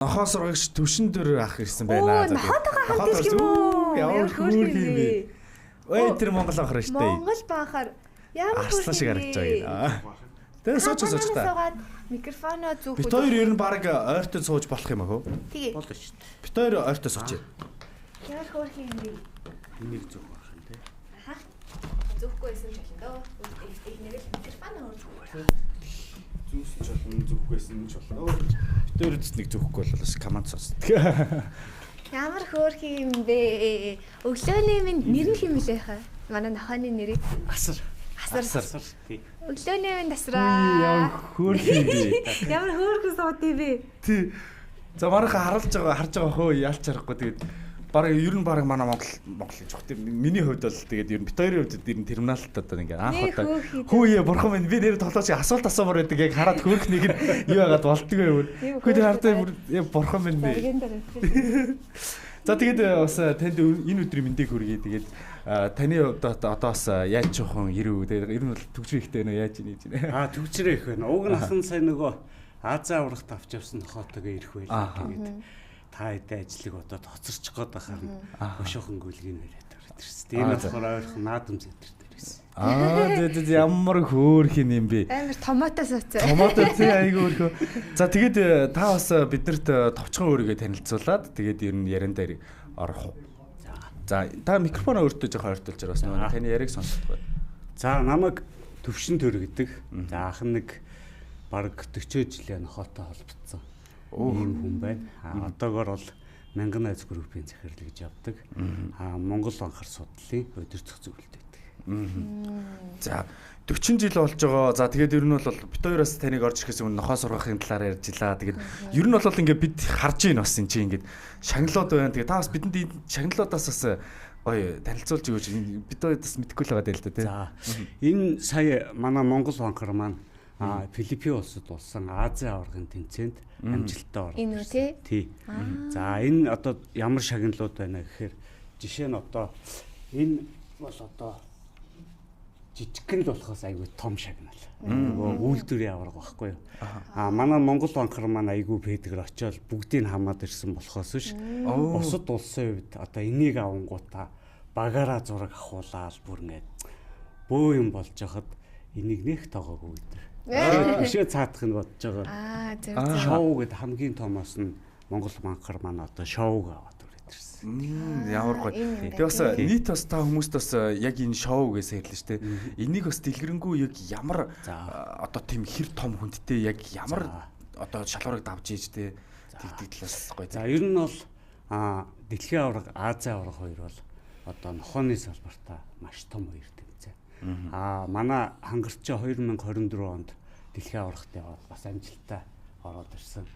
Нохоос урагш төвшин дөр ах ирсэн байна. Нохоотойгоо хамт ирэх юм уу? Ямар хөөрхөн юм бэ? Ой тэр Монгол анхаар штэ. Монгол баахаар ямар хөөрхөн шиг харагдаж байгаа. Тэгээ сууч та. Микрофоноо зүүх. Бид хоёр ер нь баг ойртой сууж болох юм аа хөө? Тэгээ. Болно шүү дээ. Бид хоёр ойртой сууч. Ямар хөөрхөн юм бэ? Энийг зүүх байх юм те. Аха. Зүүхгүй байсан ч болно доо. Эхнэр л микрофоноо зүүх. Зүүсэн ч болно, зүүхгүйсэн ч болно. Бид хоёр нэг зүүхгүй болоос команд сонсдог. Ямар хөөрхөн юм бэ? Өглөөний минь нэр нь юм лээ хаа. Манай нохооны нэрийг Асар. Асар. Тий. Өглөөний минь тасраа. Ямар хөөрхөн юм бэ? Ямар хөөрхөн сууд юм бэ? Тий. За маргаха харж байгаа хөө яалч харахгүй тэгээд бараг ер нь бараг манай Монголын жоо. Миний хувьд бол тэгээд ер нь бит хоёрын хувьд ер нь терминалт одоо ингээ анх удаа хөөе бурхан минь би нэр тоглооч асуулт асуумаар байдаг яг хараад хөөрхнийг нь юу яагаад болтгоо юм. Хөөе тэр хардаа бурхан минь бэ. За тэгээд бас танд энэ өдрийн мэндийг хүргэе. Тэгээд таны хувьд одоо бас яаж жоохон ирв. Тэгээд ер нь бол төгсрөө ихтэй нөө яаж ийж байна. Төгсрөө их байна. Уг нь асан сайн нөгөө Азаа урагт авч явсан нохоотойгоо ирэх байлаа тэгээд та хэдэ ажлыг одоо тоцорчих гээд байхаар өшөөхөн гүйлгийг яриад ирсэн. Тийм болохоор ойрхон наадам центр дээр байсан. Тэгээд ямар хөөрхөн юм бэ? Амар томатос уцаа. Томатос тий айгүй хөөрхөн. За тэгээд та бас биднэрт товчхон өөрийгөө танилцуулаад тэгээд ер нь яран дээр орох уу? За та микрофоноо өөртөө жоохон ойртуулж байгаа бас нөгөө таны яриг сонсох бай. За намайг Төвшин Төр гэдэг. За анхан нэг бараг 40 жилийн нохоотой холбогдсон. Ийм хүн байна. Одоогор бол Мянган найз группийн захирал гэж явдаг. Монгол анхаар судлалын удирдах зөвлөлт байдаг. За 40 жил болж байгаа. За тэгээд ер нь бол бид хоёроос таныг орж ирэхээс өмнө нохоо сургахын талаар ярьжлаа. Тэгээд ер нь бол ингээ бид харж ийн бас энэ чинь ингээ шагналууд байна. Тэгээд та бас бидэнд шагналуудаас бас гоё танилцуулж өгөөч. Бид хоёр бас мэдэхгүй л байгаа дээ л да тий. За энэ сая манай Монгол банкар маань Филиппин улсад болсон Азийн аваргын тэмцээнд амжилттай орсон. Энэ үү тий? За энэ одоо ямар шагналууд байна гэхээр жишээ нь одоо энэ бол одоо жижигхэн л болохоос айгүй том шагнал. Нөгөө үйлдвэрийн аварга байхгүй юу? Манай Монгол банкар маань айгүй пэдгэр очиод бүгдийг хамаад ирсэн болохоос биш. Бусад улсын хувьд одоо энийг авангуудаа багаараа зураг авахуулаад бүр ингээд бөө юм болж хахад энийг нэг тоогоогүй гэдэг. Өшөө цаадах нь бодож байгаа. Зөв. Шоу гэдэг хамгийн томоос нь Монгол банкар маань одоо шоуг аваад ирсэн. Ямар гоё. Тэгээ бас нийт бас та хүмүүст бас яг энэ шоугээс ярьлаа шүү дээ. Энийг бас дэлгэрэнгүй яг ямар одоо тийм хэр том хүндтэй яг ямар одоо шалгуурыг давж ийж дээ тэгдэг талаас гоё. За ер нь бол дэлхийн аварга, Азийн аварга хоёр бол одоо нохооны салбартаа маш том хоёр тэмцээн. Манай хангарч 2024 онд дэлхийн аваргад яваад бас амжилттай ороод ирсэн.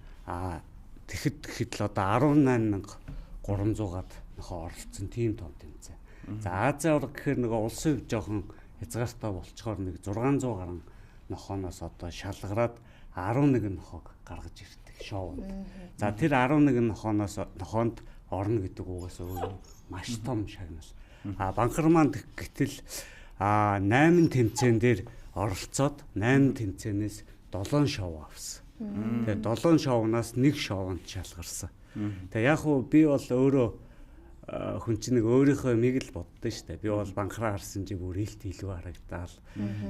Тэгэхэд л одоо 18300-аад нохоо оролцсон тийм том тэмцээн. За Азийн аварга гэхээр нөгөө улсын хувьд жоохон хязгаартай болцохоор нэг 600 гаруй нохооноос одоо шалгараад 11 нохоог гаргаж ирдэг шоунд. За тэр 11 нохоонд орно гэдэг угаас өөрөө маш том шагнал. Банкар маань гэтэл 8 тэмцээн дээр оролцоод 8 тэмцээнээс 7 шоу авсан. Тэгээ 7 шоунаас 1 шоунд шалгарсан. Тэгээ яг уу би бол өөрөө хүн чинь нэг өөрийнхөө миг л боддоо штэ. Би бол банкараа харсан чи бүр илт илүү харагдаал.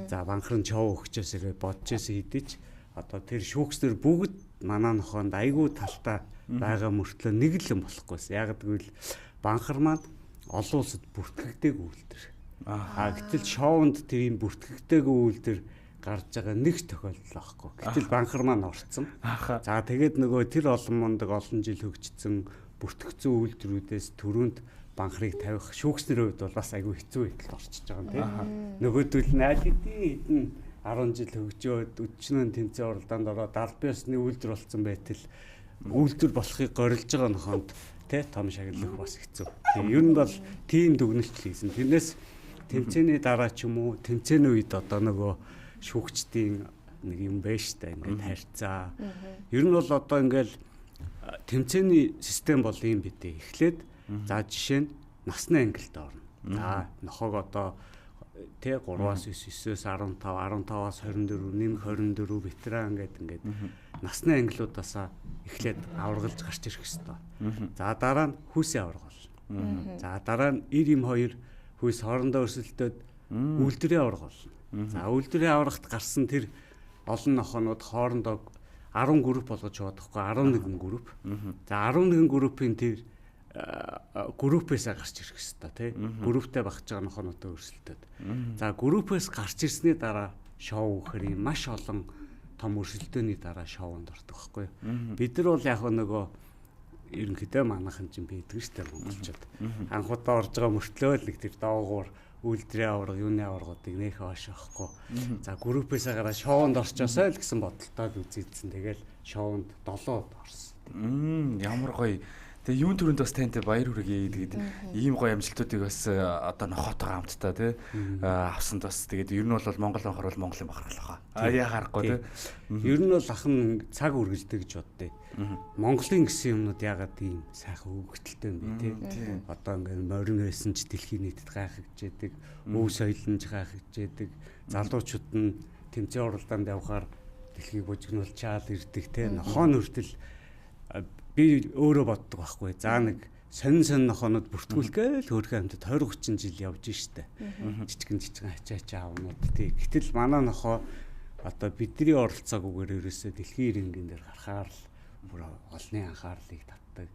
За банкар нь шоу өгчөөс ирээ бодож идэж одоо тэр шүүгчдэр бүгд манай нохоонд айгүй талтай байгаа мөртлөө нэг л юм болохгүйсэн. Яг гэвэл банкар маань олон улсад бүртгэгдээгүй үйлдвэр. Гэтэл шоунд тэр юм бүртгэгдээгүй үйлдвэр гарч байгаа нэг тохиолдол байхгүй. Гэтэл банкар маань орцсон. За тэгээд нөгөө тэр олон мундаг олон жил хөгжсөн бүртгэгдсэн үйлдвэрүүдээс төрөнд банкарыг тавих шүүгчдэр хувьд бол бас айгүй хэцүү байдалд орчиж байгаа юм тийм. Нөгөөдөл найд хэдэн 10 жил хөгжөөд өчнөн тэмцээн оролдоонд ороод аль биесны үйлдвэр болсон байтал үйлдвэр болохыг горилж байгаа нохоонд тэ том шагналах бас хэцүү. Ер нь бол тийм дүгнэлт хийсэн. Тэрнээс тэмцээний дараа ч юм уу тэмцээний үед одоо нөгөө шүүгчдийн нэг юм байж та ингээд харьцаа. Ер нь бол одоо ингээд тэмцээний систем бол юм битээ. Эхлээд за жишээ нь насны ангилалд орно. За нохоог одоо тэ 3-аас 9-9-өөс 15, 15-аас 24, нэмэх 24 ветеран ингээд насны ангилуудаасаа эхлээд аваргалж гарч ирэх хэвээр. За дараа нь хүйсийн аварга болно. За дараа нь 92 хүйс хоорондоо өрсөлдөд үйлдвэрийн аварга болно. За үйлдвэрийн аваргад гарсан тэр олон нохонууд хоорондоо 10 групп болгож яваадахгүй 11 групп. За 11 группийн тэр группээс гарч ирэх хэвээр тий. Групптэй багж байгаа нохонуудаа өрсөлдөд. За группээс гарч ирсний дараа шоу гэхээр маш олон том өрсөлдөөний дараа шоунд ордог байхгүй. Бид нар бол яг нөгөө ерөнхийдөө манайхан чинь байдаг шүү дээ монголчууд. Анхудаа орж байгаа мөртлөө л нэг тэр доогуур үйлдвэрийн аварга, юуны аваргуудыг нэх хаашаахгүй. За группээс гараад шоунд орчоосоо л гэсэн бодолтой үзээдсэн. Тэгэл шоунд 7-д орсон. Ямар гоё. Тэгээ юун төрөнд бас тантай баяр хүргэе. Тэгээд ийм гоё амжилтуудыг бас одоо нохотойгоо хамтдаа тий авсанд бас тэгээд ер нь бол Монгол банхар бол Монголын бахархал байгаа. Яа харахгүй тий. Ер нь бол ахын цаг үргэлждэг гэж боддیں۔ Монголын гэсэн юмнууд ягаад ийм сайхан өгөгдөлтэй юм бэ тий. Одоо ингээд морин байсан ч дэлхийн нийтэд гайхагдж яадаг, өв соёлнж гайхагдж яадаг, залуучууд нь тэмцээн уралдаанд явхаар дэлхийг бужигнуулчаал ирдэг тий. Нохоон хүртэл би өөрөө боддог байхгүй. За нэг сонин нохонод бүртгүүлгээл хөөрхөн амьтад 20-30 жил явж штэ. Жижигэн ачаачаа аавнууд тий. Гэтэл манай нохоо одоо бидний оролцоогүйгээр ерөөсөө дэлхийн иргэн дээр гарахаар л бүр олонний анхаарлыг татдаг.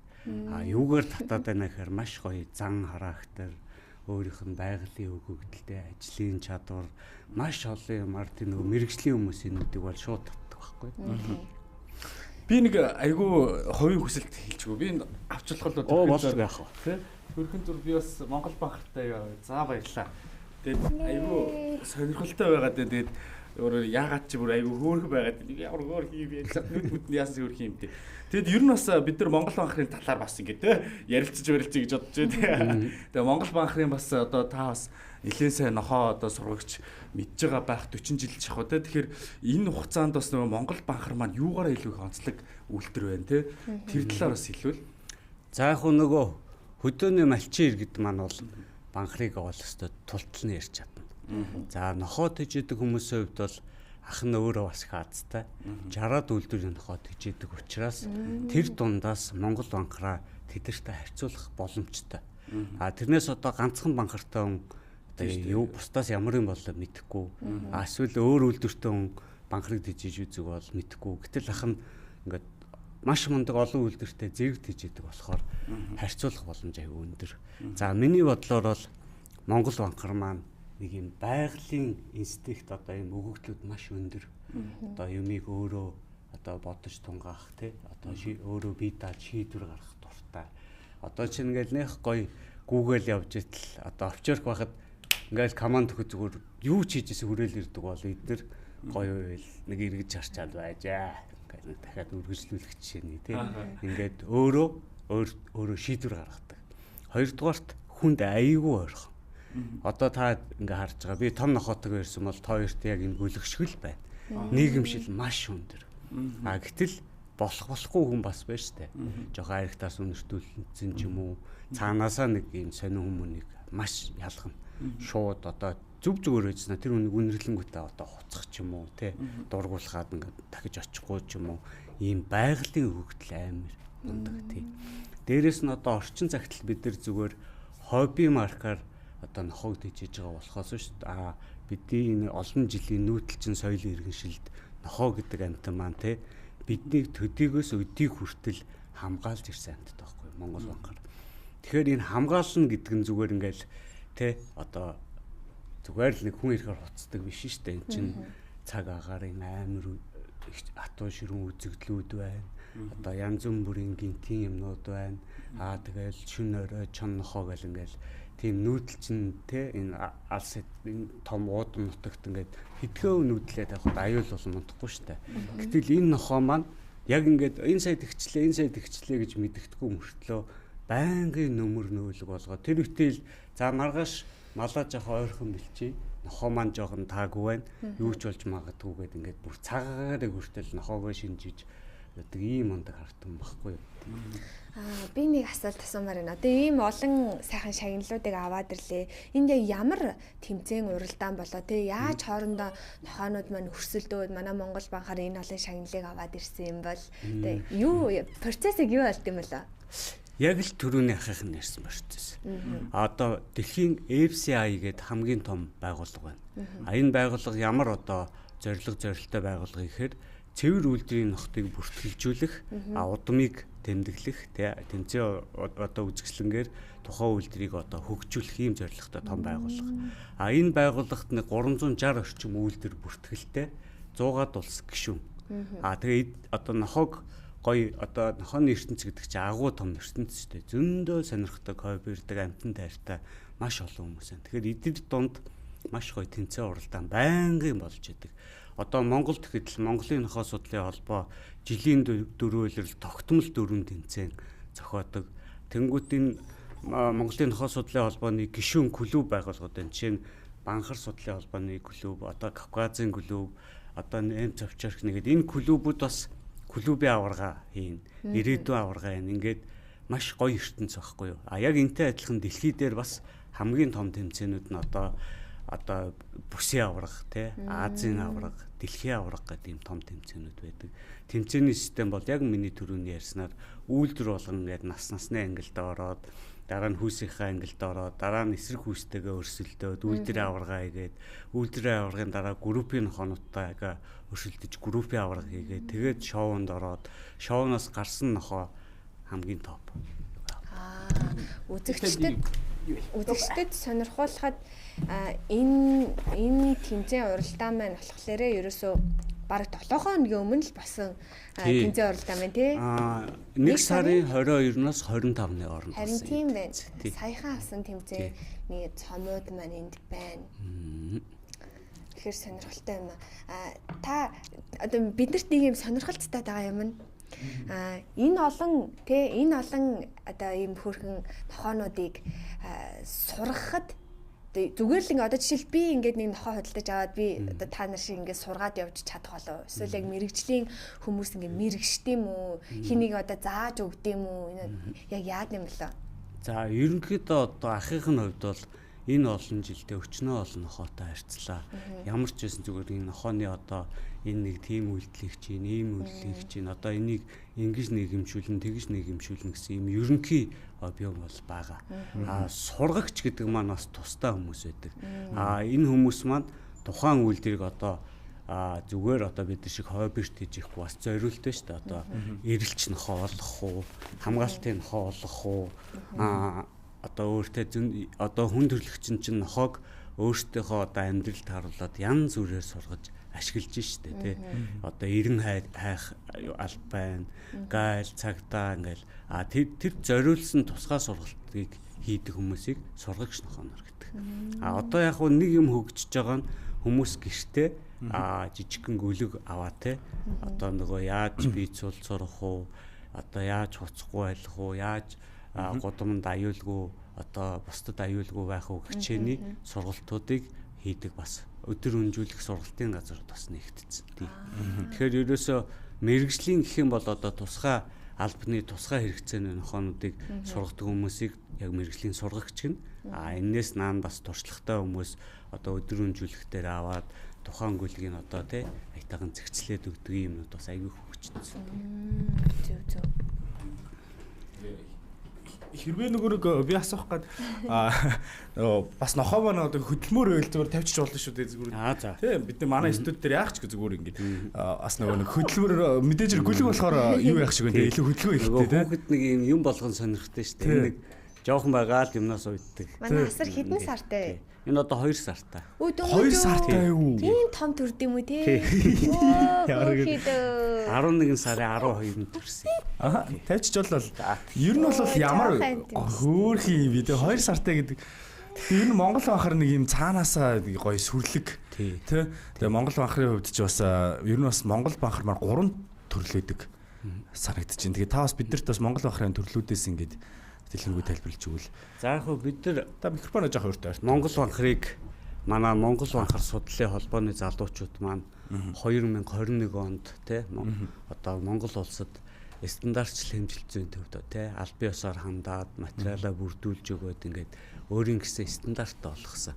Юугаар татаад байна гэхээр маш гоё зан характер, өөрийнх нь байгалийн өгөгдөлтэй, ажлын чадвар, маш олон юмар тэр нөгөө мэрэгжлийн хүмүүсийн нүдийг бол шууд татдаг байхгүй. Би нэг айгүй хувийн хүсэлт хэлчихв. Би авчлах бол яах вэ? Төрхөн зүр би бас Монгол банхартай за баярлаа. Тэгээд айгүй сонирхолтой байгаад тэгээд өөрөө яагаад ч бүр айгүй хөөрхөн байгаад ямар хөөрхөн юм бэ? Нүд яасан хөөрхөн юм те. Тэгэд ер нь бас бид нар Монгол банхрын талаар бас ингэ те ярилцж барилцъя гэж бодож байна. Тэгээ Монгол банхрын бас одоо та бас нэлээд сайн нохоо одоо сургагч мэдж байгаа байх 40 жил ч яг те. Тэгэхээр энэ хугацаанд бас нөгөө Монгол банхар маань юугаараа илүү их онцлог үйлдвэр байна те. Тэр талаар бас хэлвэл. За яг нөгөө хөдөөний малчин иргэд маань бол банхрыг оол өстой тулталны ярьж чадна. За нохоо тэжээдэг хүмүүсийн хувьд бол ах нь өөрөө бас их азтай 60-аад үйлдвэрийн нохоо тэжээдэг учраас тэр дундаас Монгол банхраа тэдэртэй харьцуулах боломжтой. Тэрнээс одоо ганцхан банхартай хүн одоо юу бусдаас ямар юм болоо мэдэхгүй. Эсвэл өөр үйлдвэртэй хүн банхрыг тэжээж үзэг бол мэдэхгүй. Гэтэл ах нь ингээд маш мундаг олон үйлдвэртэй зэрэг тэжээдэг болохоор харьцуулах боломж аюу өндөр. За миний бодлоор бол Монгол банхар маань нэг юм байгалийн инстинкт одоо юм өгөгдлүүд маш өндөр. Одоо юмыг өөрөө одоо бодож тунгаах тий одоо өөрөө бие дааж шийдвэр гаргах дуртай. Одоо чинь ингээл нэх гоё Google явж итэл одоо овчорк байхад ингээл команд өгөх зүгээр юу ч хийжсэн хүрээл ирдэг бол эдгээр гоё байл нэг эргэж харчаад байжаа. Ингээл дахиад үргэлжлүүлэх жишээний тий ингээд өөрөө шийдвэр гаргадаг. Хоёрдугаарт хүнд аяйгүй ойрхон. Одоо та ингээ харж байгаа. Би том нохотойгоо ирсэн бол та хоёрт яг энэ бүлэгшгэл байна. Нийгэмшил маш өндөр. Гэтэл болохгүй хүн бас байна штэ. Жохоо харигтаас үнэртүүлсэн ч юм уу. Цаанаасаа нэг юм сонин хүмүүнийг маш ялгана. Шууд одоо зүгээр байжснаа тэр үнийг үнэрлэнгүүтээ одоо хуцах ч юм уу те дургуулхаад ингээ дахиж очихгүй ч юм уу. Ийм байгалийн өгөгдөл амар мундаг тий. Дээрээс нь одоо орчин цагтл бид нар зүгээр хобби маркаар одоо нохог тэжээж байгаа болохоос шүү дээ. Бидний энэ олон жилийн нүүдэлчин соёлын иргэншилд нохоо гэдэг амьтан маань те биднийг төдийгөөс өдийг хүртэл хамгаалж ирсэн амьтад байхгүй Монгол банхар. Тэгэхээр энэ хамгаална гэдэг нь зүгээр ингээл те одоо зүгээр л нэг хүн ирэхээр хуцдаг биш шүү дээ. Энэ чинь цаг агарын амар хатуу ширүүн үзэгдлүүд байна. Одоо янз бүрийн гинтийн юмнууд байна. Тэгэл шүн орой чон нохоо гэл ингээл тийм нүүдэлчин те энэ алс энэ том уудам нутагт ингээд хэдгөө нүүдлээд явахад аюул бол мунтахгүй штэ. Гэтэл энэ нохоо маань яг ингээд энэ сая тэгчлээ гэж мэддэхгүй мөртлөө байнгын нөмөр нөөлөг болгоо тэр үтэл за маргааш малаа жоох ойрхон бэлчээ нохоо маань жоохон таагүй байна юу ч болж магадгүй гэд ингээд бүр цагаараа хүртэл нохоогоо шинжиж байдаг ийм ондог хартсан баггүй юу. Би нэг асуулт асуумаар байна. Одоо ийм олон сайхан шагналуудыг аваад ирлээ. Энд яг ямар тэмцээн уралдаан болоо те яаж хоорондоо нохоонууд маань өрсөлдөөд манай Монгол банкаар энэ олон шагналыг аваад ирсэн юм бол те юу процессыг юу болд юм болоо? Яг л түрүүний ахын нэрсэн процесс. Одоо дэлхийн FCI гэдэг хамгийн том байгууллага байна. Энэ байгууллага ямар одоо зорилготой байгууллага гэхээр цэвэр үйлдвэрийн нохтыг бүртгэлжүүлэх, удмыг тэмдэглэх, тэмцээ одоо үзэсгэлэнгээр тухайн үйлдвэрийг одоо хөгжүүлэх ийм зорилготой том байгууллага. Энэ байгууллагт нэг 360 орчим үйлдвэр бүртгэлтэй 100-аад улс гишүүн. Тэгээд одоо нохог гоё одоо нохооны ертөнц гэдэг чинь агуу том ертөнц шүү дээ. Зөндөө сонирхдаг, хойбирдаг, амтан тайртай маш олон хүмүүс байна. Тэгэхээр эдгээр дунд маш гоё тэмцээн уралдаан байнгын болж идэг. Одоо Монголд гэхэд л Монголын нохоо судлалын холбоо жилийн дөрвөлрөл тогтмол дөрвөн тэмцээн зохиодог. Тэнгүүт энэ Монголын нохоо судлалын холбооны гишүүн клуб байгууллагууд байна. Жишээ нь Банхар судлалын холбооны клуб, одоо Кавказын клуб, одоо Нэм Цовчорх нэгэд энэ клубүүд бас клубын аварга хийн, ирээдүйн аварга хийн. Ингээд маш гоё ертөнц байхгүй юу? Яг энтэй адилхан дэлхий дээр бас хамгийн том тэмцээнүүд нь одоо бүсийн аварга тий Азийн аварга, дэлхийн аварга гэдэг ийм том тэмцээнүүд байдаг. Тэмцээний систем бол яг миний түрүүний ярьснаар үйлдвэр болгон ингээд насны ангилд ороод дараа нь хүүсийнхээ ангилд ороод дараа нь эсрэг хүүстэйгээ өрсөлдөөд үйлдвэрийн аварга хийгээд үйлдвэрийн аваргын дараа группийн нохоонуудтайгаа өрсөлдөж группийн аварга хийгээд тэгээд шоунд ороод шоуноос гарсан нохоо хамгийн топ. Үзэгчдэд сонирхуулахад энэ тэмцээн уралдаан маань болохоор ерөөсөө бараг 7 хоногийн өмнө л басан тэмцээн уралдаан байна тий. 1 сарын 22-наас 25-ны хооронд. Харин тийм байна. Саяхан авсан тэмцээний цомууд маань энд байна. Тэгэхээр сонирхолтой юм. Та одоо биднэрт нэг юм сонирхолтой байгаа юм. Энэ олон одоо ийм хөөрхөн нохоонуудыг сургахад зүгээр л ингээ одоо жишээл би ингээд нэг нохоо хөдөлж аваад би одоо та нар шиг ингээд сургаад явж чадах болов. Эсвэл яг мэрэгжлийн хүмүүс ингээ мэрэгшдэм үү? Хэнийг одоо зааж өгдөм үү? Яг яад юм бэлээ. За ерөнхийдөө одоо ахих нь хувьд бол энэ олон жилдээ өчнөө олон нохоотой харьцлаа. Ямар ч байсан зүгээр энэ нохооны одоо энэ нэг тийм үйлдэл хийж чинь, ийм үйлдэл хийж чинь одоо энийг ингэж нийгэмшүүлэн, тэгж нийгэмшүүлэн гэсэн юм ерөнхий объем бол байгаа. Сургагч гэдэг маань бас тустай хүмүүс байдаг. Энэ хүмүүс маань тухайн үйлдвэрийг одоо зүгээр одоо бид нар шиг хоббишт хийж ихгүй бас зориултаа шүү дээ. Одоо эрэлч нохоо олох уу, хамгаалтын нохоо олох уу, одоо өөртөө одоо хүн төрөлхчин чинь нохоог өөртөөхөө одоо амьдралд харуулад янз бүрээр сургаж ашиглаж штэ тий. Одоо эрен хайх алт байна, гайл цагтаа ингээл тэр зориулсан тусгай сургалтыг хийдэг хүмүүсийг сургагч нохоонор гэдэг. Одоо яг нэг юм хөгжиж байгаа нь хүмүүс гэртээ жижигхэн гөлөг аваа те. Одоо нөгөө яаж бийцүүл сурах уу, одоо яаж хуцахгүй байх уу, яаж гудамд аюулгүй одоо бусдад аюулгүй байх уу хичээний сургалтуудыг хийдэг бас өдөр өнжүүлэх сургалтын газар бас нэгтсэн тий. Тэгэхээр ерөөсөө мэрэгжлийн гэх юм бол одоо тусгай албаны тусгай хэрэгцээний нохоонуудыг сургадаг хүмүүсийг яг мэрэгжлийн сургагч гэнэ. Энээс наан бас туршлагатай хүмүүс одоо өдөр өнжүүлэхтэр аваад тухайн гүйлгийг одоо тий аятайхан зэгцлээд өгдөг юмнууд бас аягүй хөгжсөн. Зөв. Хэрвээ нөгөө би асуух гээд бас нохоо манай одоо хөдөлмөр байл зүгээр тавьчих болно шүү дээ зүгээр. Тийм бид нар манай студ дээр яах ч зүгээр ингээд бас нөгөө нэг хөдөлмөр мэдээж гүлэг болохоор юу яах шиг вэ илүү хөдөлгөөн ихтэй тийм. Хүүхэд нэг юм болгон сонирхтой шүү дээ. Нэг жоохон байгаа л юмнаас уйддаг. Манай асар хэдэн сартай? Энэ одоо 2 сартай. 2 сартай юу? Тийм том төрд юм уу те? 11 сарын 12-нд төрсөн. Тавьчих болол. Ер нь бол ямар хөөрхий видео 2 сартай гэдэг. Ер нь Монгол банхар нэг юм цаанаасаа гоё сүрлэг тий. Тэгээ Монгол банхарын хувьд ч бас ер нь бас Монгол банхар маань 3 төрлөөдөг санагдаж байна. Тэгээ та бас биднэрт бас Монгол банхарын төрлүүдээс ингээд дэлгэрэнгүй тайлбарлаж өгвөл. За яг хөө бид нар та микрофоноо жоох өөртөө. Монгол банхарыг манай Монгол банхар судлалын холбооны залуучууд маань 2021 онд тий одоо Монгол улсад стандартчил хэмжилт зүйн төвд тий аль бие ёсоор хандаад материалаа бүрдүүлж өгөөд ингээд өөрийн гэсэн стандартаа болгосон.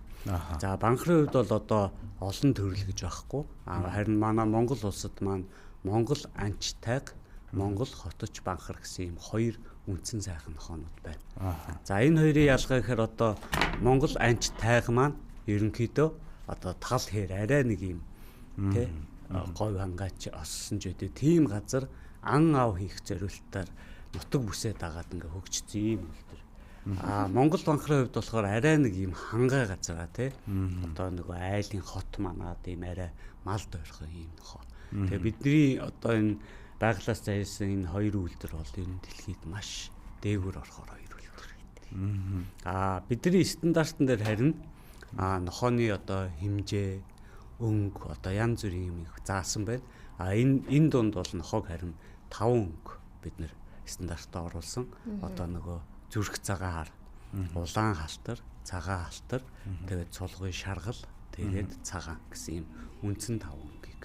За банхрын хувьд бол одоо олон төрөл гэж байхгүй. Харин манай Монгол улсад маань Монгол анч тайг, Монгол хоточ банхар гэсэн ийм хоёр үндсэн сайхан нохоонууд байна. За энэ хоёрын ялгаа гэхээр одоо Монгол анч тайг маань ерөнхийдөө одоо тал хээр арай нэг юм тий говь хангаач оссон ч үгүй тийм газар ан ав хийх зорилтоор нутаг бүсээ дагаад ингээ хөгжсөн юм л тэр. Монгол банхрын хувьд болохоор арай нэг юм хангай газар тий одоо нөгөө айлын хот манаад ийм арай мал дойрхон юм нохоо. Тэгээ бидний одоо энэ байглаас зайсан энэ хоёр үйлдэл бол энэ дэлхийд маш дээгүүр орохоор хоёр үйлдэл. Бидний стандартн дээр харин нохооны одоо хэмжээ, өнгө одоо янз бүрийн юм заасан байна. Энэ дунд бол нохоог харин 5 өнгө бид нэр стандартаа оруулсан. Одоо нөгөө зүрх цагаан хар, улаан халтар, цагаан халтар, тэгээд цулгын шаргал, тэгээд цагаан гэсэн юм үндсэн 5 өнгийг.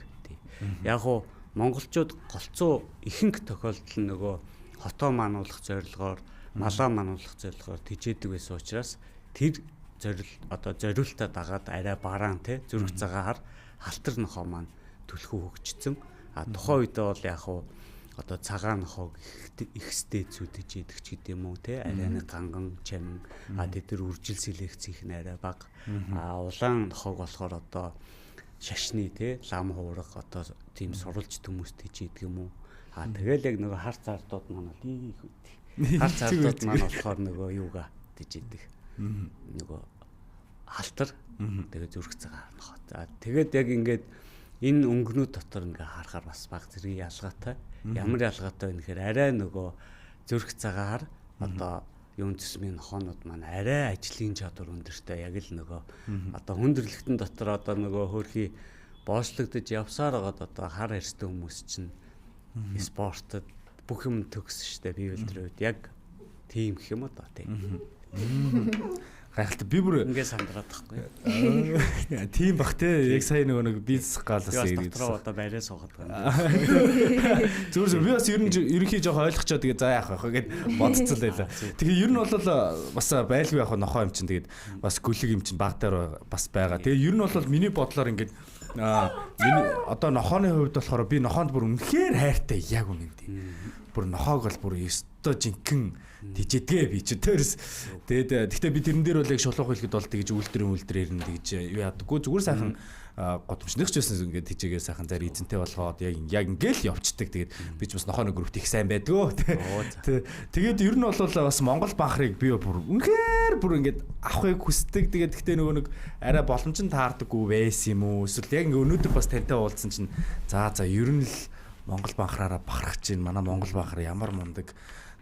Яг уу монголчууд голцоо ихэнх тохиолдол нөгөө хотоо мануулах зорилгоор, малаа мануулах зорилгоор тижээдэг байсан учраас тэр зориултаа дагаад арай бараан тий зүрх цагаан хар, халтар нохоо маань түлхүү хөгжсөн. Тухайн үедээ бол яг уу одоо цагаан нохоог ихстэй зүйдэж идэх ч гэдэм үү те арай нэг ганган чамин тэд нар үржил селекц их арай бага улаан нохоог болохоор одоо шашны те лам хуурах одоо тийм сурвалж төмөст хийж идэг юм уу тэгэл яг нөгөө хар цаардууд маань хар цаардууд маань болохоор нөгөө юуга гэж идэг нөгөө халтар тэгээ зүрх цагаан нохоо тэгээд яг ингээд энэ өнгөнүүд дотор ингээ харахаар бас баг зэрэг ялгаатай. Ямар ялгаатай вэ гэхээр арай нөгөө зүрх цагаар одоо юун цэсмийн нохоонууд маань арай ажлын чадвар өндөртэй яг л нөгөө одоо хүндрэлтэн дотор одоо нөгөө хөөрхий боочлогдож явсаар байгаа одоо хар хэрстэй хүмүүс чинь спортод бүх юм төгсөн штэ бие биедрүүд яг тийм гэх юм уу да тийм. Гайхалтай би бүр ингээ сандраад тахгүй. Тийм бах те яг сая нэг бизнес галаас ирээд. Дотроо одоо байраа суугаад байна. Зүгээр би бас ерөнхий жоох ойлгочоо тэгээ за яах вэ гэд бодцол байлаа. Тэгээ ер нь бол бас байлгүй яг нохоо юм чинь тэгээд бас гүлэг юм чинь багтаар бас байгаа. Тэгээ ер нь бол миний бодлоор ингээд миний одоо нохооны хувьд болохоор би нохоонд бүр үнэхээр хайртай яг үнэ юм. Бүр нохоог бол бүр өстой жинхэнэ тижээдгээ би ч тэрс тэгээд гэхдээ би тэрэн дээр бол яг шулуух хэлэхэд бол тэгж үйлдвэрээр нь тэгж юу яадаггүй зүгээр сайхан годомчных ч байсан ингээд тижээгээ сайхан зар эзэнтэй болгоод яг ингээл явцдаг тэгээд би ч бас нохооны групт их сайн байдгүй тэгээд ер нь бол бас Монгол банхрыг би бүр үнэхээр бүр ингээд авахыг хүсдэг тэгээд гэхдээ нөгөө нэг арай боломжтой таардаггүй байсан юм уу эсвэл яг ингээд өнөөдөр бас тантай уулзсан чинь за ер нь л Монгол банхраараа бахарах чинь манай Монгол банхар ямар мундаг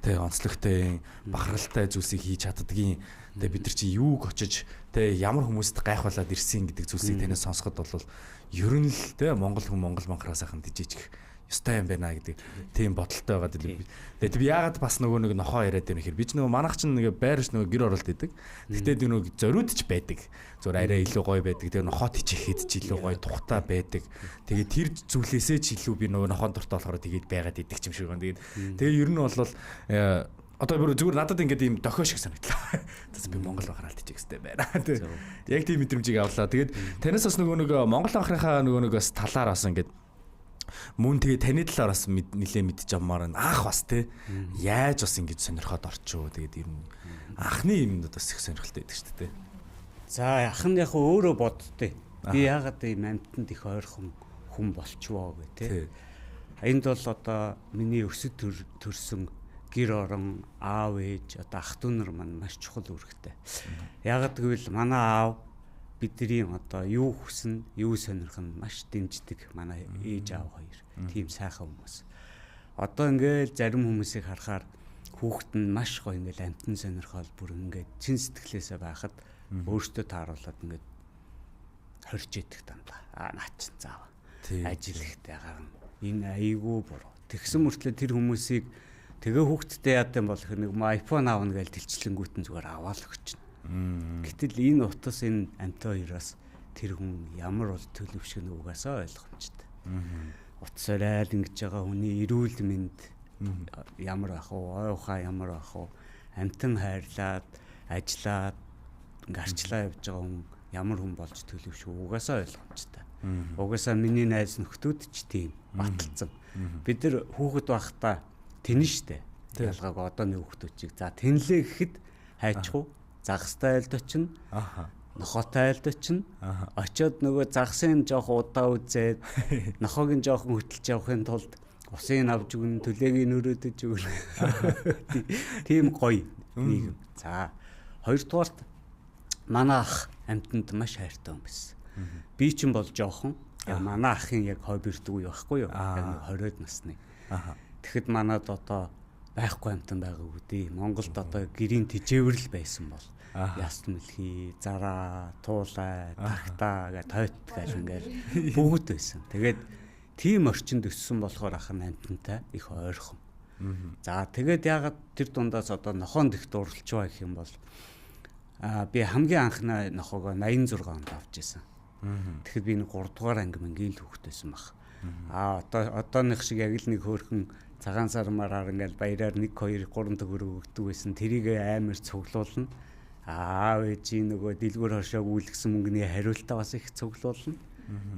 тэ онцлогтой бахаралтай зүйлсийг хийж чаддгийн тэ бид нар чи юуг очиж тэ ямар хүмүүст гайхуулаад ирсэн гэдэг зүйлсийг танаас сонсоход бол ер нь л тэ Монгол банхараа сайхан дижээчих ёстой юм байна гэдэг тийм бодолтой байгаа дээ. Тэгээд би яагаад бас нөгөө нэг нохоо яриад байна гэхээр би ч нөгөө манайх ч нэг байрш нөгөө гэр оролт идэг. Тэгтээ нөгөө зориудч байдаг. Зүгээр арай илүү гоё байдаг. Тэгээд нохоо тижээхэд ч илүү гоё тухтай байдаг. Тэгээд тэр зүйлээсээ ч илүү би нөгөө нохоон дуртай болохоор тэгээд байгаад идэг юм шиг байна. Тэгээд ер нь бол одоо бүр зүгээр надад ингээд ийм дохио шиг санагдлаа. Тэс би Монгол банхраа тижээх хэрэгтэй байна. Яг тийм мэдрэмжийг авлаа. Тэгээд танаас бас нөгөө нэг Монгол банхрынхаа нөгөө нэг бас талаар бас ингээд мөн тэгээ таны талаар бас нилээ мэдчихмаар байна. Анх бас те яаж бас ингэж сонирхоод орчоо. Тэгээд ер нь анхны юмнууд бас их сонирхолтой байдаг шүү дээ. За ах нь яг өөрөө боддтой. Би яагаад ийм амьтанд их ойрхон хүн болчихвоо гэ те. Энд бол одоо миний өсөд төрсөн гэр орон аав ээж одоо ах дүү нар маань маш чухал үүрэгтэй. Яагаад гэвэл манай аав бидний одоо юу хүснэ, юу сонирх нь маш дэмждэг манай ээж аав хоёр. Тийм сайхан хүмүүс. Одоо ингээл зарим хүмүүсийг харахаар хүүхэд нь маш гоё ингээл амтан сонирхол бүр ингээд чин сэтгэлээсээ байхад өөртөө тааруулаад ингээд хорж идэх дандаа. Наач заава. Ажил ихтэй гарна. Энэ айгүй буруу. Тэгсэн мөртлөө тэр хүмүүсийг тэгээ хүүхэдтэй яад юм бол нэг iPhone аавна гэж дэлчлэнгүүтэн зүгээр аваад өгч. Гэтэл энэ утас энэ амтай хоёроос тэр хүн ямар бол төлөвшгөн угаасаа ойлгомжтой. Утас орой ингэж байгаа хүний эрүүл мэнд ямар ах уу, ой ухаа ямар ах уу, амтан хайрлаад, ажиллаад, арчлаа явж байгаа хүн ямар хүн болж төлөвшөө угаасаа ойлгомжтой. Угаасаа миний найз нөхдүүд ч тийм баталсан. Бид нар хүүхэд байхдаа тэнэн штэ. Ялгааг одооны хүүхдүүдчиг. За тэнлээ гэхэд хайчих уу? Загастай айлд очино. Нохотой айлд очино. Очоод нөгөө загасын жоох удаа үзээд нохоог нь жоохон хөтөлж явахын тулд усын авж өгнө, төлөөгийн өрөөдөж өгнө. Тийм гоё нийгэм. За хоёрдугаарт манай ах амьтанд маш хайртай юм байсан. Би ч юм бол жоохон манай ахын яг хоббирдэг үе байхгүй юу? Яг 20-од насны. Тэгэхэд манад одоо байхгүй амтан байгаагүй дээ. Монголд одоо гэрийн тэжээвэрл байсан бол яст мэлхий, зараа, туулай, тагтаа гэ тойт гэл ингээл бүгд байсан. Тэгээд тийм орчинд өссөн болохоор ах нь амтантай их ойрхон. За тэгээд ягаад тэр дундаас одоо нохоонд их дурлж байгаа гэх юм бол би хамгийн анхны нохоогоо 86 онд авч ирсэн. Тэгэхэд би нэг 3 дугаар анги мэнгийн л хүүхдээсэн баг. Одооных шиг яг л нэг хөөрхөн цагаан сармаараар ингээл баяраар 1 2 3 төгрөг өгдөг байсан. Тэрийг амар цуглуулна. Аав ээжийн нөгөө дэлгүүр хошоог үлгсэн мөнгөний хариултаа бас их цуглуулна.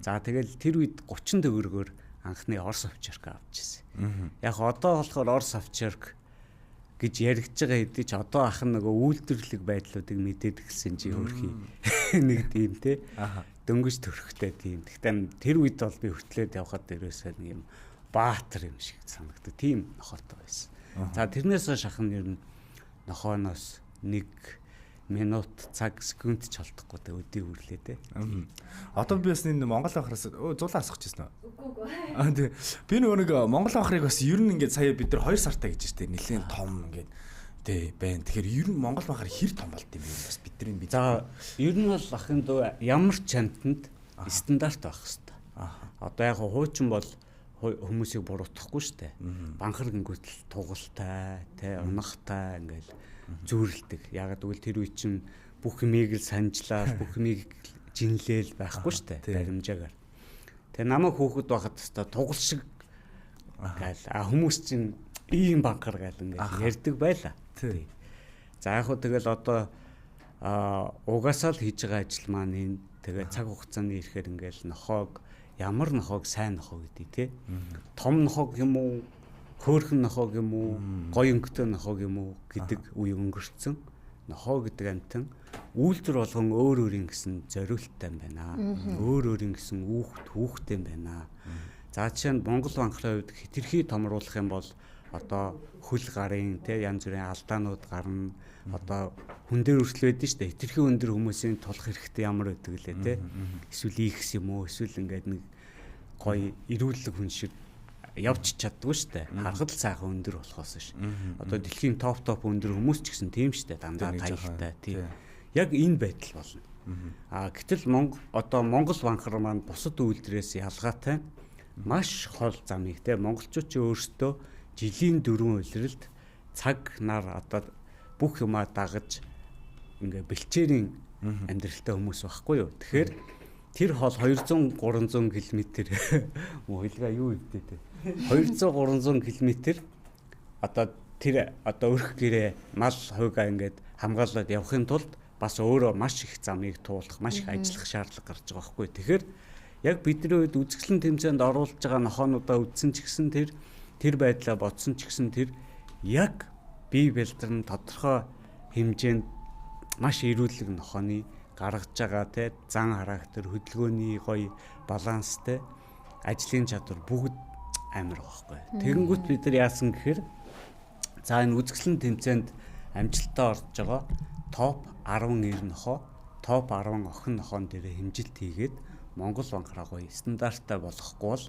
За тэгэл тэр үед 30 төгрөгөөр анхны Орос овчарк авч ирсэн. Яг одоо болохоор Орос овчарк гэж яригдж байгаа хэдий ч одоо ах нь нөгөө үйлдвэрлэг байдлуудыг мэдээд гисэн чи хөрхий нэг тийм те дөнгөж төрхтэй тийм. Гэхдээ тэр үед бол би хөтлөөд явхад дээрээсээ нэг юм баатар юм шиг санагдав. Тийм нохоотой байсан. За тэрнээс шахан ер нь нохооноос 1 минут цаг секунд ч холдохгүй тэ өдий хүрлээ те. Одоо би бас энэ Монгол ахраас зулаа асах гэсэн үү? Үгүй. Би нэг Монгол ахрыг бас ер нь ингээд сая бид нар 2 сартаа гэж штэ нэлээд том ингээд тэ байна. Тэгэхээр ер нь Монгол ахар хэр том болт юм бэ? Бас бидний бид. За ер нь бол ахын дөө ямар ч амтнд стандарт байх хэвээр. Одоо яг хуучин бол хүмүүсийг буруутгахгүй штэ. Банхар гингүүтэл тугалтай, тэ унахтай ингээл зүүрлдэг. Ягаад гэвэл тэр үе чинь бүх юмыг л санжлаа, бүх юмыг жинлээл байхгүй штэ. Баримжаагаар. Тэгээ намайг хүүхэд байхад та тугал шиг гайл хүмүүс чинь ийм банкар гайл ингээд ярьдаг байла. За яг хөө тэгэл одоо угаасаа л хийж байгаа ажил маань энэ тэгээ цаг хугацааны ирэхээр ингээд нохоог ямар нохоог сайн нохоо гэдэг тий. Том нохоог юм уу, хөөрхөн нохоог юм уу, гоё өнгөтэй нохоог юм уу гэдэг үе өнгөрцөн. Нохоо гэдэг амтан үйлдвэр болгон өөр өөрийн гэсэн зориулттай байна. Өөр өөрийн гэсэн хүүхдтэй байна. За жишээ нь Монгол банкны хувьд хэтэрхий томруулах юм бол одоо хөл гарын те янз бүрийн алдаанууд гарна. Одоо хүн дээр өрсөл байдаг шүү дээ. Хэтэрхий өндөр хүмүүсийн тулах хэрэгтэй ямар байдаг лээ те. Эсвэл ихс юм уу, эсвэл ингээд нэг гоё ирүүлэг хүн шиг явж чаддгүй шүү дээ. Харахад л сайхан өндөр болохоос ш. Одоо дэлхийн топ өндөр хүмүүс ч гэсэн тийм шүү дээ. Дандаа таягтай тийм. Яг энэ байдал болно. Гэтэл Монгол банкар маань бусад үйлдвэрээс ялгаатай маш хол замыг те монголчууд ч өөрсдөө жилийн 4 улиралд цаг нар одоо бүх юмаа дагаж ингээ бэлчээрийн амьдралтай хүмүүс байхгүй юу. Тэгэхээр тэр хол 200 300 км мөйлга юу өвдөө те 200 300 км одоо тэр одоо өрх гэрээ мал хувьгаа ингээд хамгаалаад явахын тулд бас өөрөө маш их замыг туулах, маш их ажиллах шаардлага гарч байгаа байхгүй. Тэгэхээр яг бидний үед үзэсгэлэн тэмцээнд оруулж байгаа нохоонуудаа үдсэн ч гэсэн тэр байдлаа бодсон ч гэсэн тэр яг бие бэлдэрн тодорхой хэмжээнд маш эрүүлэг нохооны гаргаж байгаа те зан характер, хөдөлгөөний гоё баланстай ажлын чадвар бүгд амар байхгүй. Тэгэнгүүт бид нар яасан гэхээр за энэ үзэсгэлэн тэмцээнд амжилттай орж байгаа топ 10 нохоо, топ 10 охин нохоон дээр хэмжилт хийгээд Монгол банкраа гоё стандарттай болгохгүй бол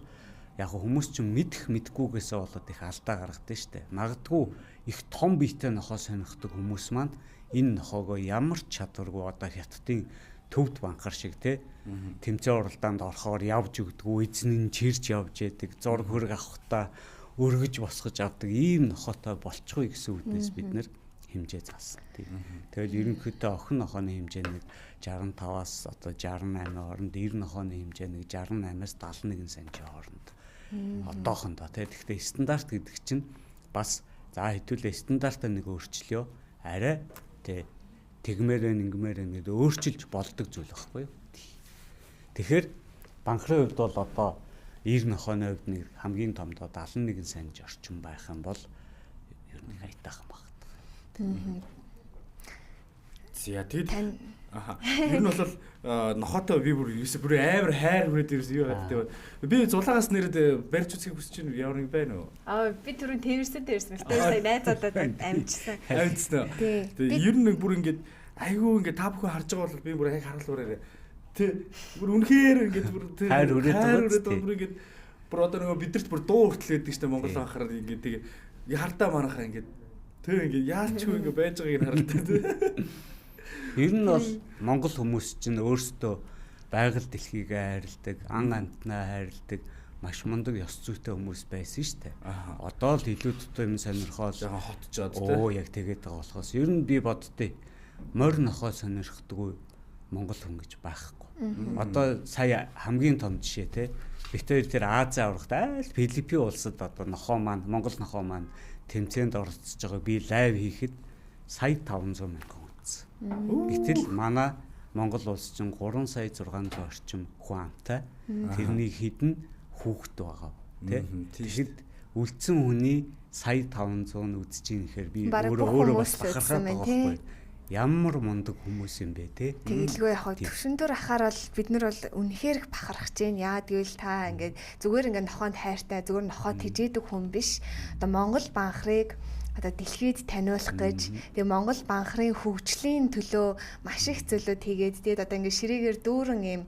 яг хүмүүс ч мэдхгүйгээсээ болоод их алдаа гаргадаг штэ. Магадгүй их том биетэй нохоо сонирхдаг хүмүүс маань энэ нохоогоо ямар ч чадваргүй одоо хятадын төвд банкар шиг те тэмцээн уралдаанд орохоор явж өгдөггүй, эзэн нь чирж явж яадаг, зураг хөрөг авахтаа өргөж босгож авдаг ийм нохоотой болчихгүй гэсэн үгнээс бид нэр хэмжээ заасан. Тэгэл ерөнхийдөө охин нохооны хэмжээ нэг 65-аас одоо 68 хооронд, эр нохооны хэмжээ нэг 68-аас 71 см хооронд. Одоохондоо тэгэхдээ стандарт гэдэг чинь бас за хэдүүлээ стандартаа нэг өөрчлөё. Арай тэгмээр ингэмээр ингээд өөрчилж болдог зүйл байхгүй юу? Тэгэхээр банхрын хувьд бол одоо эр нохооны хувьд нэг хамгийн томдоо 71 см орчим байх юм бол ер нь хайтаахан багт. За тэгэд ер нь бол нохоотой би бүр амар хайр хүрээд ерөөс юу гадаг. Би зулаагаас нэрэд барьж үзхийг хүсэж байна. Ямар нэг байна уу? Би түрүүн тэрсэн мэлтэй найзуудад амжсан. Амжсан. Тэгээ ер нь бүр ингээд айгүй ингээд та бүхэн харж байгаа бол би бүр яг харуулаарай. Бүр үнэхээр ингээд бүр хайр хүрээд бүр ингээд бүр одоо нөгөө бидэрт бүр дуу хүртэл гэдэг чинь Монгол анхаар ингээд тэгээ хардаа манахаа ингээд ингээд яалчгүй ингээд байж байгааг нь харалтай. Ер нь бол Монгол хүмүүс чинь өөрсдөө байгаль дэлхийг хайрладаг, ан амтнаа хайрладаг, маш мундаг ёс зүйтэй хүмүүс байсан шүү дээ. Одоо л илүү дутуу юм сонирхоод жоохон хотжоод тийм. Оо яг тэгээд байгаа болохоос ер нь би боддتي морь нохоо сонирхдаггүй Монгол хүн гэж байхгүй. Одоо сая хамгийн том жишээ те. Битээр тэр Азийн аврагт айл Филиппин улсад одоо нохоо маань, Монгол нохоо маань тэмцээнд оролцож байгаа би лайв хийхэд сая 500 мянган үзсэн. Гэтэл манай Монгол улс чинь 3 сая 600 орчим хүн амтай. Тэрний хэдэн хүүхэд байгаа тий. Тэгэхэд үлдсэн хүний сая 500 үзэж ийн гэхээр би өөрөө бас бахархаад байгаа байхгүй. Ямар мундаг хүмүүс юм бэ те. Тэгэлгүй яг төвшөндөр ахаар бол бид нар бол үнэхээр их бахархаж байна. Яа гэвэл та ингээд зүгээр ингээд нохоонд хайртай, зүгээр нохоо тэжээдэг хүн биш. Одоо Монгол банхрыг одоо дэлхийд таниулах гэж тэгээ Монгол банхрын хөгжлийн төлөө маш их зүйлүүд хийгээд тэгээд одоо ингээд ширээгээр дүүрэн ийм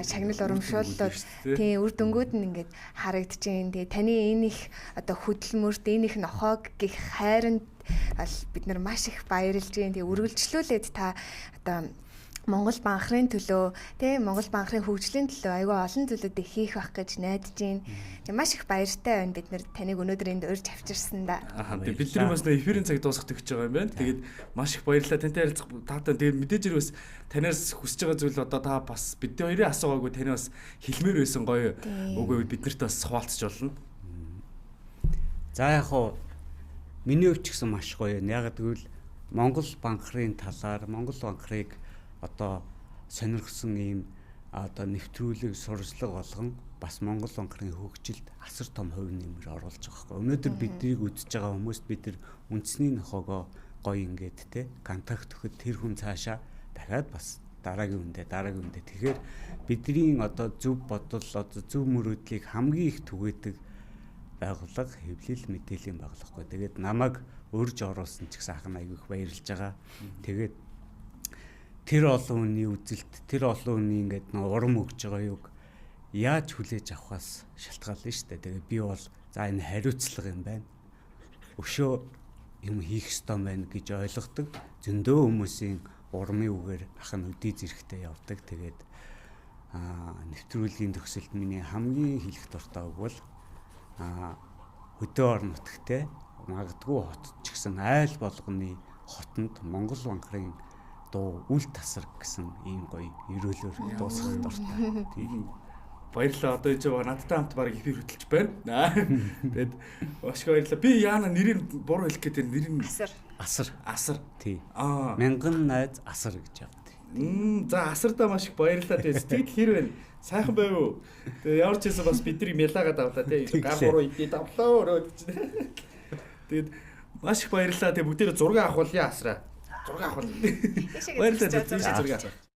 шагнал урамшууллууд тийм үр дүнгууд нь ингээд харагдаж байна. Тэгээ таны энэ их одоо хөдөлмөрт энэ их нохоог гих хайранд бид нар маш их баярлж байна. Тэгээ үргэлжлүүлээд та одоо Монгол банхрын төлөө тийм Монгол банхрын хөгжлийн төлөө аюул олон зүйлүүдийг хийх байх гэж найдаж байна. Тэгээ маш их баяртай байна бид нар таныг өнөөдөр энд урьж авчирсан да. Тэгээ бидний бас эфирийн цаг дуусах гэж байгаа юм байна. Тэгээд маш их баярлалаа тантай харилцах таатай. Тэгээд мэдээж ирвэс танаас хүсэж байгаа зүйл одоо та бас бидний хоёрын асуугаагүй тань бас хэлмээр байсан гоё. Үгүй бид нарт бас хуваалцаж болно. За яг хоо миний хувьд ч гэсэн маш гоё. Яг гэвэл Монгол банхрын талаар Монгол банхрыг одоо сонирхсан ийм одоо нэвтрүүлэг сурчлага болгон бас Монгол банхрын хөгжилд асар том хувь нэмэр оруулж байгаа хэрэг. Өнөөдөр биднийг үзэж байгаа хүмүүст бид нар үндэсний нохоогоо гоё ингээд те контакт өгөхөд тэр хүн цаашаа дахиад бас дараагийн үндэ тэгэхээр бидний одоо зөв бодол одоо зөв мөрөөдлийг хамгийн их түгээдэг байгууллага хэвлэл мэдээллийн байгууллагагүй. Тэгээд намайг урьж оруулсан ч гэсэн ахын аяг их баярлж байгаа. Тэгээд тэр олон хүний үзэлт, тэр олон хүний ингээд урам өгж байгаа юг яаж хүлээж авахаас шалтгаална шүү дээ. Тэгээд би бол за энэ хариуцлага юм байна. Өшөө юм хийх ёстой байна гэж ойлгодог. Зөндөө хүмүүсийн урмын үгээр ахын өдий зэрэгтэй явдаг. Тэгээд нэвтрүүлгийн төгсөлд миний хамгийн хэлэх дуртай үг бол хөдөө орон нутагт магадгүй хот ч гэсэн айл болгоны хотонд Монгол банхрын дуу үл тасар гэсэн ийм гоё өрөөлөөр дуусгах дуртай. Тийм. Баярлалаа. Одоо энэ жоо надтай хамт баг эфир хөтлөж байна. Тэгээд маш их баярлалаа. Би яана нэрийг буруу хэлэх гэдэг нэр нь Асар. Тий. Мянган найз Асар гэж явд. За Асардаа маш их баярлалаа. Тэгээд сэтгэл хэр байна? Сайхан байв уу? Тэгээд ямар ч хэсэг бас биднийг мялагаад авлаа тий. Гар буруу идээд авлаа өрөөд чинь. Тэгээд маш их баярлалаа. Тэгээд бүгдээрээ зураг авах болъё Асраа. Зураг авах. Баярлалаа. Зураг авах.